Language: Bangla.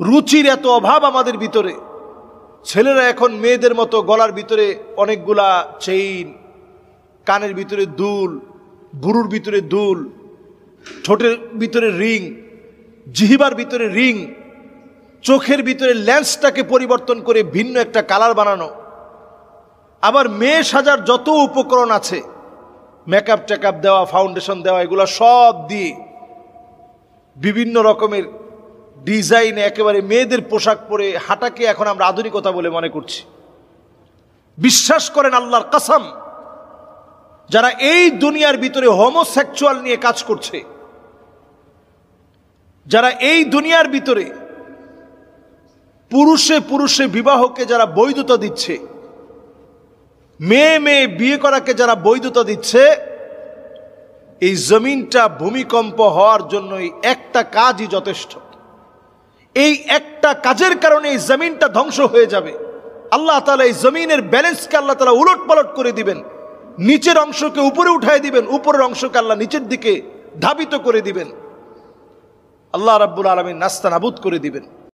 রুচির এত অভাব আমাদের ভিতরে। ছেলেরা এখন মেয়েদের মতো গলার ভিতরে অনেকগুলা চেইন, কানের ভিতরে দুল, ভুরুর ভিতরে দুল, ঠোঁটের ভিতরে রিং, জিহ্বার ভিতরে রিং, চোখের ভিতরে লেন্সটাকে পরিবর্তন করে ভিন্ন একটা কালার বানানো। আবার মেয়ে সাজার যত উপকরণ আছে, মেকআপ টেকআপ দেওয়া, ফাউন্ডেশন দেওয়া, এগুলো সব দিয়ে বিভিন্ন রকমের ডিজাইনে একেবারে মেয়েদের পোশাক পরে হাঁটাকে এখন আমরা আধুনিকতা বলে মনে করছি। বিশ্বাস করেন আল্লাহর কসম, যারা এই দুনিয়ার ভিতরে হোমোসেক্সুয়াল নিয়ে কাজ করছে, যারা এই দুনিয়ার ভিতরে পুরুষে পুরুষে বিবাহকে যারা বৈধতা দিচ্ছে, মেয়ে মেয়ে বিয়ে করাকে যারা বৈধতা দিচ্ছে, এই জমিনটা ভূমিকম্প হওয়ার জন্য একটা কাজই যথেষ্ট। এই একটা কাজের কারণে এই জমিনটা ধ্বংস হয়ে যাবে। আল্লাহ তাআলা এই জমিনের ব্যালেন্সকে আল্লাহ তাআলা উলট পালট করে দিবেন। নিচের অংশকে উপরে উঠায় দিবেন, উপরের অংশকে আল্লাহ নিচের দিকে ধাবিত করে দিবেন। আল্লাহ রাব্বুল আলামিন নাস্তানাবুদ করে দিবেন।